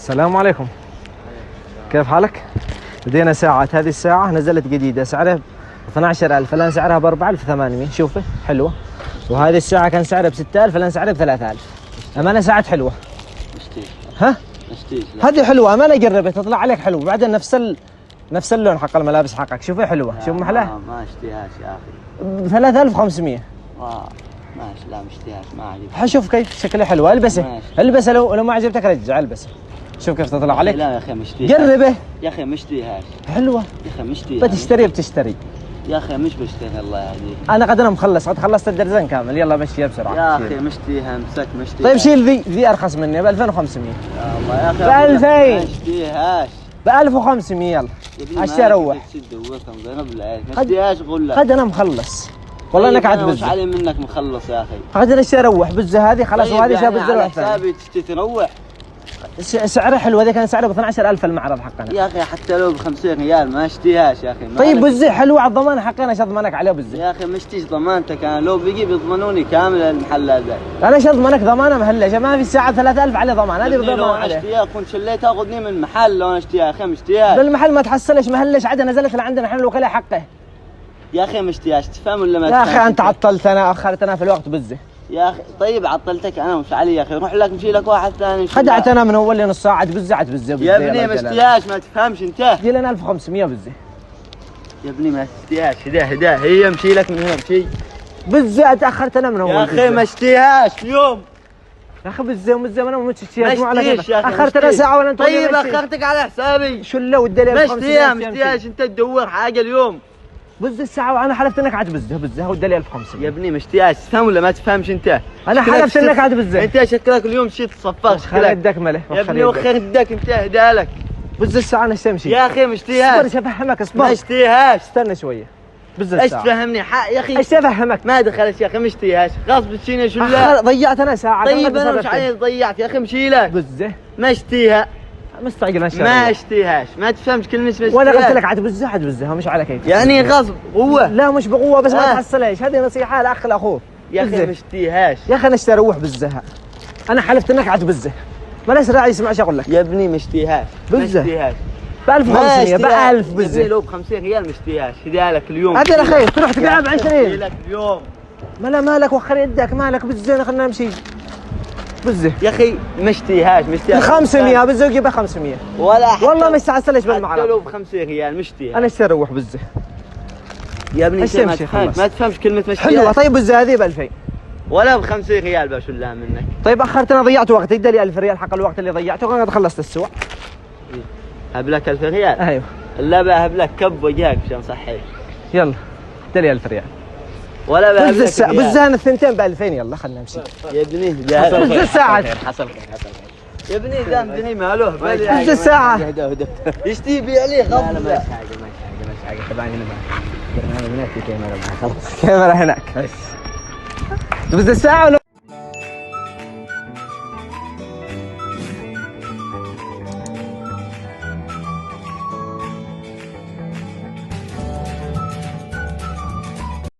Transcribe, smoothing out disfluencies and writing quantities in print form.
السلام عليكم. كيف حالك؟ لدينا ساعة، هذه الساعة نزلت جديدة سعرها 12000، الآن سعرها ب 4800. شوفي حلوة. وهذه الساعة كان سعرها ب 6000، الآن سعرها ب 3000. أمانة ساعات حلوة. ها؟ هذه حلوة أمانة، جربت تطلع عليك حلو. بعدين نفس اللون حق الملابس حقك. شوفي حلوة، شوف محلاها. ما اشتهاش يا أخي. ب 3500. ماشي، لا مشتهاش، ما عجبتني. حشوف كيف شكلها حلوة. البسه لو ما عجبتك رجع البسه. شوف كيف تطلع عليك. لا يا أخي مشتهاش. جربه يا أخي مشتهاش. حلوة يا أخي مشتهاش. بتشتري. يا أخي مش بشتهي، الله يهديك. أنا قد خلصت الدرزن كامل. يلا مشيها بسرعة. يا أخي مشتهي، امسك مشتهي. طيب شيل ذي أرخص مني ب 2500. يا الله يا أخي ب 2000. مشتهاش. ب 1500. يلا عشان اروح. مشتهاش قول لك. قد أنا مخلص. والله انك عاد مش علي منك مخلص يا اخي. قد انا اشتري اروح بزه هذه خلاص. طيب وهذه شاب يعني بزه على حسابي تشتري تروح. سعره حلو. هذا كان سعره ب 12000 المعرض حقنا. يا اخي حتى لو ب 50 ريال ما اشتهاش يا اخي. طيب بزه حلوه على الضمان حقنا، ايش اضمنك عليه بزه؟ يا اخي مشتيش ضمانتك، انا لو بيجي بيضمنوني كامل المحل هذا. انا ايش اضمنك ضمانه مهلش؟ ما في الساعه 3000 عليه ضمان. هذه بضمان عليه. لو اشتيها كنت شليت تاخذني من المحل. لو اشتيها يا اخي مشتيهاش. بالمحل ما تحصلش مهلش. عاد نزلت لعندنا احنا الوكلاء حقه. يا اخي مشتيهاش، تفهم ولا ما تفهم؟ يا اخي انت عطلتنا، اخرتنا في الوقت بزه. يا اخي طيب عطلتك انا مش علي يا اخي. روح لك مشي لك واحد ثاني. خدعتنا من اول نص ساعه. عاد بزه يا ابني مشتيهاش، ما تفهمش انت. جي لنا 1500 بزه. يا ابني ما اشتيهاش. هدا هي مشي لك من هنا مشي بزه. تاخرتنا من اول. يا اخي ما اشتيهاش اليوم. يا اخي بزه انا ما اشتيهاش. مو على كذا. اخرتنا ساعه ولا انت؟ طيب اخرتك على حسابي. شو اللو الدليل؟ ما اشتيهاش انت تدور حاجه اليوم. بز الساعة وأنا حلفت إنك عاد بزه والدليل 1500. يا ابني مشتيهاش، تفهم ولا ما تفهمش أنت؟ أنا حلفت إنك عاد بزه. أنت شكلك اليوم شيت تصفق شكلك. يدك ملح يا ابني وخر يدك أنت هدالك. بز الساعة أنا تمشي. يا أخي مشتيهاش. اصبر أفهمك اصبر. ما اشتيهاش. استنى شوية. بز ايش الساعة. تفهمني يا أخي. ايش أفهمك؟ ما دخلت يا أخي مشتيهاش، غصب تشيني شو لا. ضيعت أنا ساعة. طيب أنا مش عايز ضيعت يا أخي مشي لك. بزه. ما اشتيها. مستعجل ما اشتيهاش، ما تفهمش كلمة مشتيهاش. وأنا قلت لك عاد بزه مش على كيف. يعني غصب قوة. لا مش بقوة بس ما تحصلش. هذه نصيحة لأخ لأخوه. يا أخي مشتيهاش. يا أخي أنا اشتري أروح بزها. أنا حلفت إنك عاد بزه. ما ليش راعي يسمع شغل لك. يا ابني مشتيهاش. بزه. مشتيهاش. ب 1500 ب 1000 بزه. لو ب 50 ريال مشتيهاش. هدالك اليوم. هذا الأخير تروح تبيعها ب 20. هدالك اليوم. مالك وخر يدك مالك بزه. خلينا نمشي بزه. يا اخي مشتيهاش 500 بزه وجيبها 500 ولا حتى والله ما استعسلش بالمعرض. حتى لو ب 50 ريال مشتيها. انا اشتري اروح بزه. يا ابني ما تفهمش كلمة مشتيها. حلوة. طيب بزه هذه ب 2000 ولا ب 50 ريال بشلها منك. طيب اخرتنا ضيعت وقت. يدي لي 1000 ريال حق الوقت اللي ضيعته. قد خلصت السوق. هبلك 1000 ريال. ايوه لا بهبلك كب وجهك عشان صحيح. يلا ادي لي 1000 ريال. ولا بهبلك بزه الثنتين ب 2000. يلا خلينا نمشي. يا ابني بزه الساعة. حصل خير. يا ابني دام دني ماله. بزه الساعة. يشتي بيع لي غصب. لا مش حاجة تبعني هنا. كاميرا هناك. بس بزه الساعة ولا